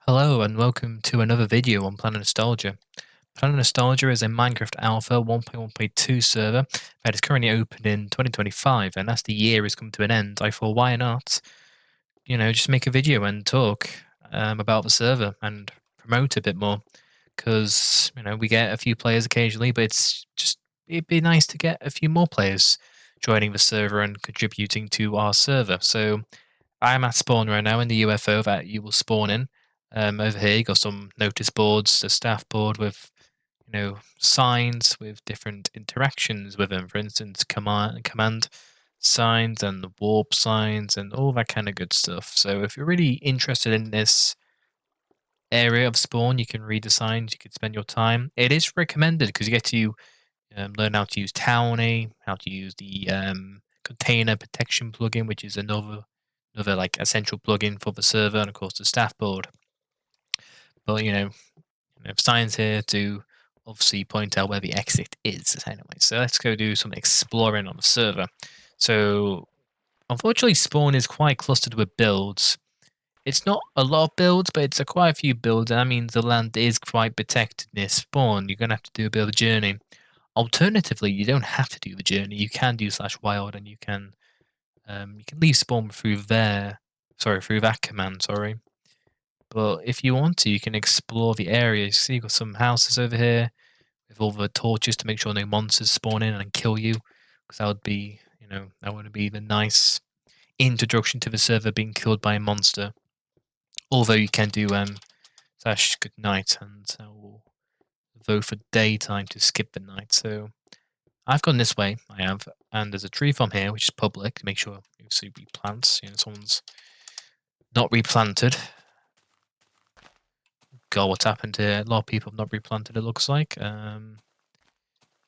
Hello and welcome to another video on PlanetNostalgia. PlanetNostalgia is a Minecraft Alpha 1.1.2 server that is currently open in 2025, and as the year has come to an end, I thought why not, just make a video and talk about the server and promote it a bit more, because we get a few players occasionally, but it'd be nice to get a few more players joining the server and contributing to our server. So I'm at spawn right now in the UFO that you will spawn in. Over here, you got some notice boards, a staff board with, signs with different interactions with them. For instance, command signs and the warp signs and all that kind of good stuff. So if you're really interested in this area of spawn, you can read the signs. You can spend your time. It is recommended because you get to learn how to use Towny, how to use the container protection plugin, which is another like essential plugin for the server, and of course the staff board. But signs here to obviously point out where the exit is anyway. So let's go do some exploring on the server. So unfortunately, spawn is quite clustered with builds. It's not a lot of builds, but it's quite a few builds, and that means the land is quite protected near spawn. You're gonna have to do a bit of a journey. Alternatively, you don't have to do the journey. You can do /wild, and you can leave spawn through there. Sorry, through that command. Sorry, but if you want to, you can explore the area. You see, you've got some houses over here with all the torches to make sure no monsters spawn in and kill you, because that would be, that would be the nice introduction to the server being killed by a monster. Although you can do slash good night, and I will vote for daytime to skip the night. So I've gone this way, I have, and there's a tree farm here, which is public. Make sure you see replants. Someone's not replanted. God, what's happened here? A lot of people have not replanted, it looks like. Yeah, I'm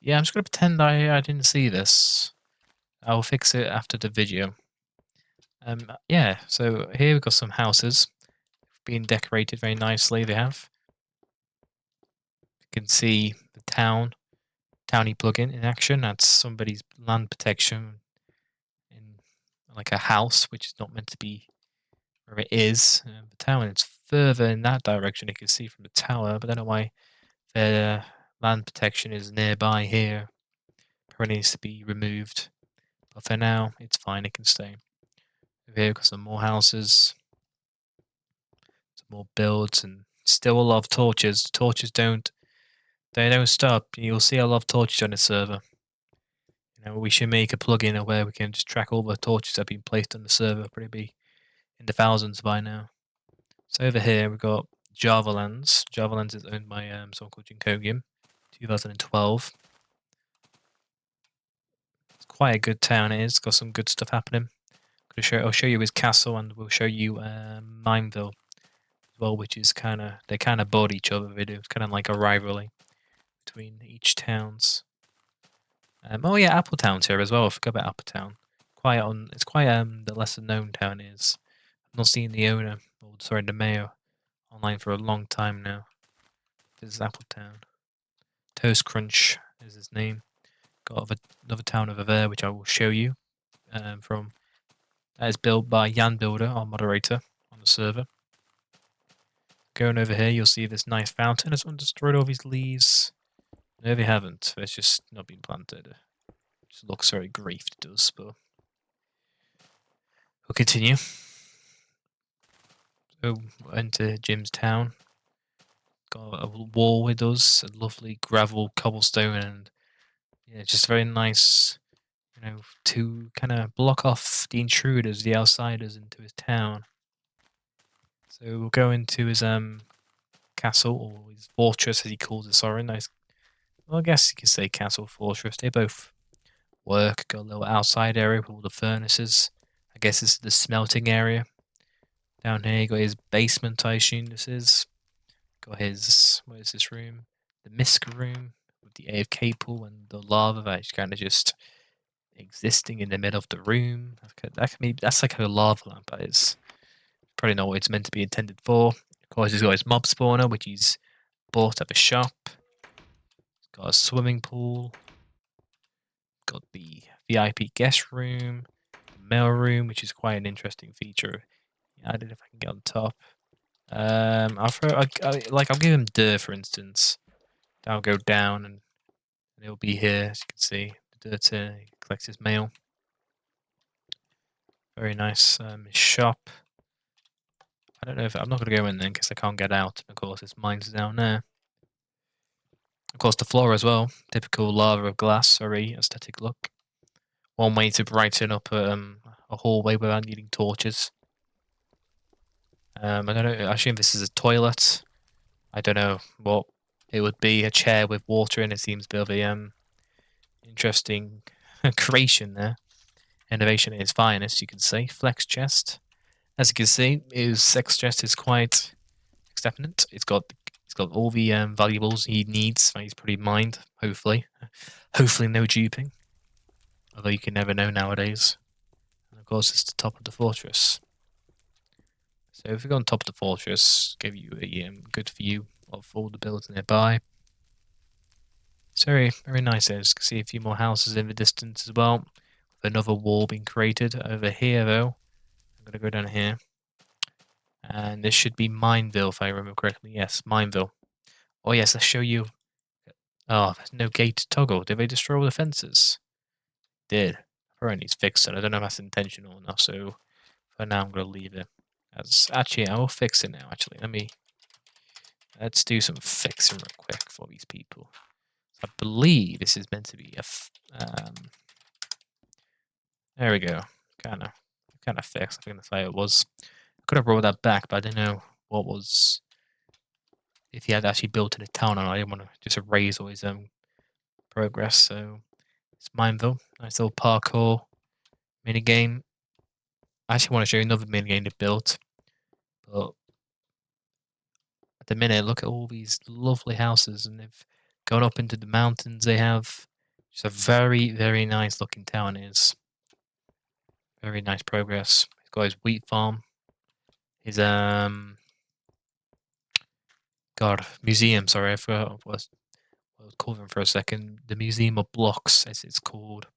just going to pretend I didn't see this. I'll fix it after the video. Yeah, so here we've got some houses being decorated very nicely. They have. You can see the Towny plugin in action. That's somebody's land protection in like a house, which is not meant to be where it is. The town is further in that direction. You can see from the tower, but I don't know why their land protection is nearby here. Probably needs to be removed. But for now, it's fine. It can stay. Over here, we've got some more houses, some more builds, and still a lot of torches. Torches don't stop. You'll see a lot of torches on the server. We should make a plugin where we can just track all the torches that have been placed on the server. Probably be in the thousands by now. So over here we've got Javalands. Javalands is owned by someone called Jinkogium, 2012. It's quite a good town. It is got some good stuff happening. I'll show you his castle, and we'll show you Mineville as well, which is they kind of board each other. They do. It's kind of like a rivalry between each towns. Oh yeah, Appletown's here as well. I forgot about Appletown. It's quite the lesser known town is. I've not seen the owner, or sorry, the mayor, online for a long time now. This is Appletown. Toast Crunch is his name. Got another town over there, which I will show you. That is built by Jan Builder, our moderator on the server. Going over here, you'll see this nice fountain. Has someone destroyed all these leaves? No, they haven't. It's just not been planted. It just looks very griefed, it does, but we'll continue. So, enter Jim's town. Got a wall with us, a lovely gravel cobblestone, and yeah, just very nice, to kind of block off the intruders, the outsiders into his town. So we'll go into his castle, or his fortress as he calls it. Sorry, nice. Well, I guess you could say castle, fortress. They both work. Got a little outside area with all the furnaces. I guess this is the smelting area. Down here, you got his basement. I assume this is. Got his, what is this room? The Misk room with the AFK pool and the lava that's kind of just existing in the middle of the room. That's like a lava lamp. That is probably not what it's meant to be intended for. Of course, he's got his mob spawner, which he's bought at the shop. He's got a swimming pool. Got the VIP guest room, the mail room, which is quite an interesting feature. Yeah, I don't know if I can get on top. I'll give him dirt, for instance. That'll go down and it'll be here, as you can see. The dirt here, he collects his mail. Very nice. His shop. I don't know if I'm not going to go in there because I can't get out. Of course, his mine's down there. Of course, the floor as well. Typical lava of glass. Very aesthetic look. One way to brighten up a hallway without needing torches. I don't know. I assume this is a toilet. I don't know what it would be. A chair with water in it seems a bit of a interesting creation there. Innovation at its finest, you can say. Flex chest. As you can see, his sex chest is quite exceptional. It's got all the valuables he needs. He's pretty mined. Hopefully, hopefully no duping. Although you can never know nowadays. And of course, it's the top of the fortress. So if we go on top of the fortress, give you a good view of all the buildings nearby. It's very, very nice. As you can see a few more houses in the distance as well. With another wall being created over here, though. I'm going to go down here. And this should be Mineville, if I remember correctly. Yes, Mineville. Oh, yes, let's show you. Oh, there's no gate toggle. Did they destroy all the fences? Did. Apparently it's fixed it. I don't know if that's intentional or not, so for now I'm going to leave it. Actually, I will fix it now, actually. Let's do some fixing real quick for these people. I believe this is meant to be there we go. Kind of fixed. I think that's how it was. I could have brought that back, but I didn't know what was if he had actually built in a town, and I didn't want to just erase all his progress. So it's Mineville. Nice little parkour minigame. I actually want to show you another minigame they built, but at the minute, look at all these lovely houses, and they've gone up into the mountains. They have just a very, very nice looking town. It is very nice progress. He's got his wheat farm. His museum. Sorry, I forgot what was called them for a second. The Museum of Blocks, as it's called.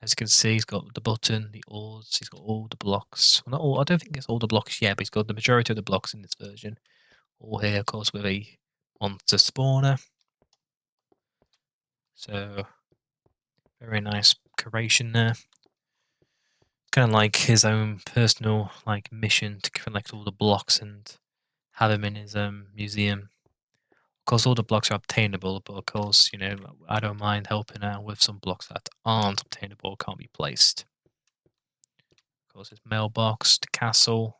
As you can see, he's got the button, the oars. He's got all the blocks. Well, not all. I don't think it's all the blocks yet, but he's got the majority of the blocks in this version. All here, of course, with a monster spawner. So very nice creation there. Kind of like his own personal mission to collect all the blocks and have them in his museum. Of course, all the blocks are obtainable, but of course, I don't mind helping out with some blocks that aren't obtainable, can't be placed. Of course, his mailbox, the castle.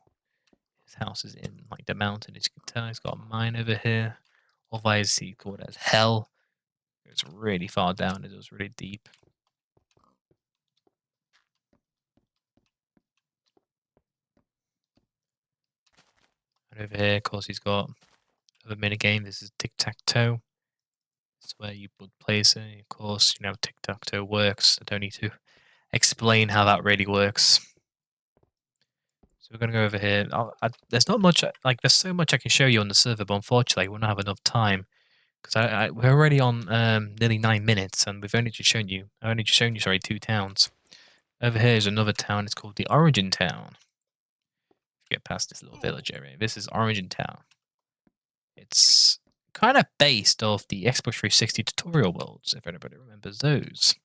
His house is in the mountain, as you can tell. He's got a mine over here. Otherwise, he called it as hell. It's really far down. It was really deep. And over here, of course, he's got a minigame. This is tic-tac-toe. It's where you would place it. Of course, tic-tac-toe works. I don't need to explain how that really works. So we're going to go over here. There's not much, there's so much I can show you on the server, but unfortunately, we'll not have enough time. Because we're already on nearly 9 minutes, and I've only just shown you, sorry, 2 towns. Over here is another town. It's called the Origin Town. Get past this little village area. This is Origin Town. It's kind of based off the Xbox 360 tutorial worlds, if anybody remembers those.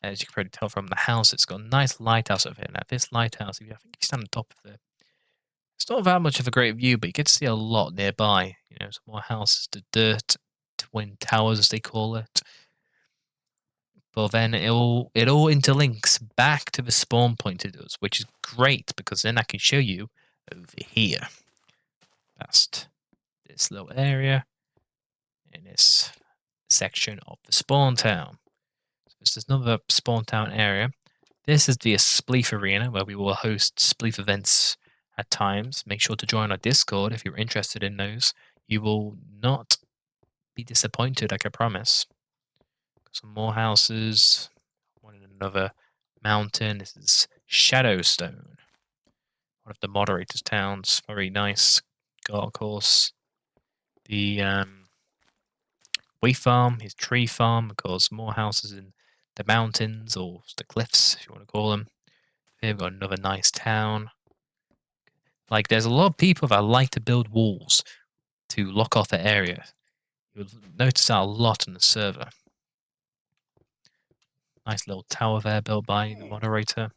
As you can probably tell from the house, it's got a nice lighthouse over here. Now, this lighthouse, I think if you stand on top of it, it's not that much of a great view, but you get to see a lot nearby. Some more houses, the dirt twin towers, as they call it. But then it all interlinks back to the spawn point it does, which is great because then I can show you over here. Past this little area in this section of the spawn town. So this is another spawn town area. This is the Spleef Arena, where we will host Spleef events at times. Make sure to join our Discord if you're interested in those. You will not be disappointed, I can promise. Some more houses. One in another mountain. This is Shadowstone, one of the moderators' towns. Very nice. Got, of course, the wheat farm, his tree farm. Of course, more houses in the mountains or the cliffs, if you want to call them. Here we've got another nice town. Like, there's a lot of people that like to build walls to lock off the area. You'll notice that a lot on the server. Nice little tower there built by the moderator.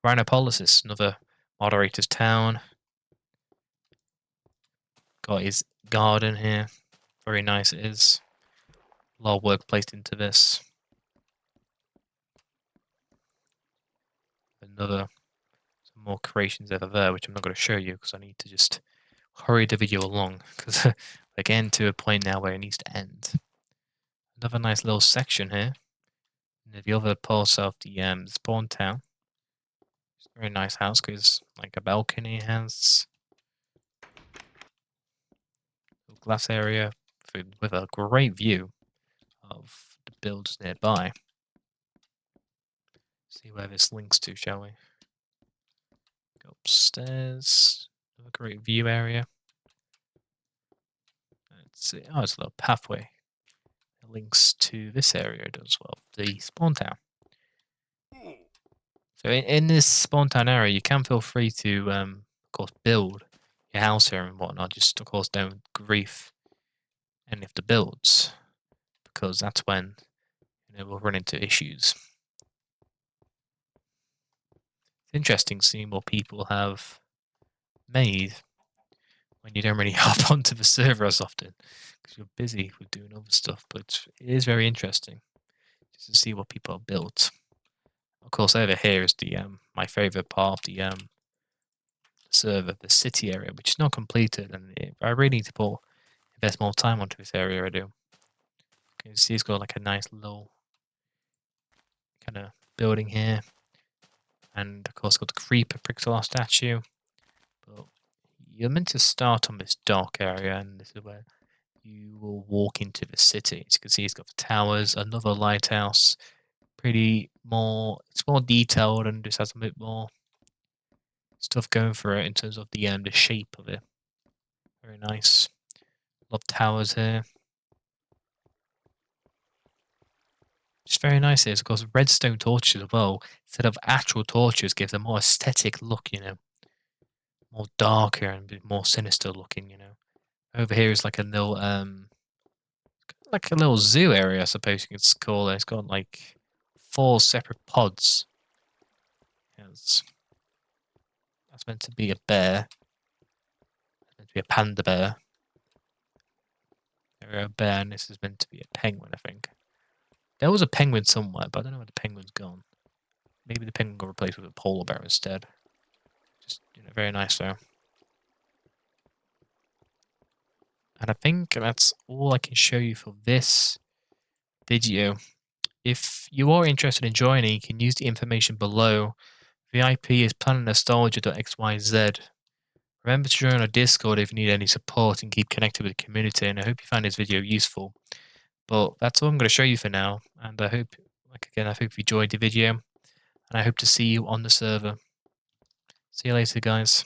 Rhinopolis, another moderator's town. Got his garden here. Very nice it is. A lot of work placed into this. Some more creations over there, which I'm not going to show you because I need to just hurry the video along because we're getting to a point now where it needs to end. Another nice little section here. Near the other part of the spawn town. It's a very nice house because like a balcony has a glass area with a great view of the builds nearby. See where this links to, shall we? Go upstairs. Another great view area. Let's see. Oh, it's a little pathway. It links to this area as well, the spawn town. So in this spawn town area, you can feel free to, of course, build your house here and whatnot. Just, of course, don't grief any of the builds, because that's when we'll run into issues. It's interesting seeing what people have made when you don't really hop onto the server as often because you're busy with doing other stuff. But it is very interesting just to see what people have built. Of course, over here is the my favorite part of the server, the city area, which is not completed, and I really need to invest more time onto this area. I do. You can see it's got like a nice little kind of building here, and of course, got the creeper pixel art statue. But you're meant to start on this dark area, and this is where you will walk into the city. As you can see, it's got the towers, another lighthouse. It's more detailed and just has a bit more stuff going for it in terms of the shape of it. Very nice. Love towers here. Just very nice here. Of course, redstone torches as well. Instead of actual torches, gives a more aesthetic look, more darker and a bit more sinister looking, Over here is like a little zoo area, I suppose you could call it. It's got like 4 separate pods. That's meant to be a bear. It's meant to be a panda bear. A bear, and this is meant to be a penguin, I think. There was a penguin somewhere, but I don't know where the penguin's gone. Maybe the penguin got replaced with a polar bear instead. Just, very nice though. And I think that's all I can show you for this video. If you are interested in joining, you can use the information below. The IP is PlanetNostalgia.xyz. Remember to join our Discord if you need any support and keep connected with the community, and I hope you find this video useful. But that's all I'm going to show you for now, and I hope you enjoyed the video, and I hope to see you on the server. See you later, guys.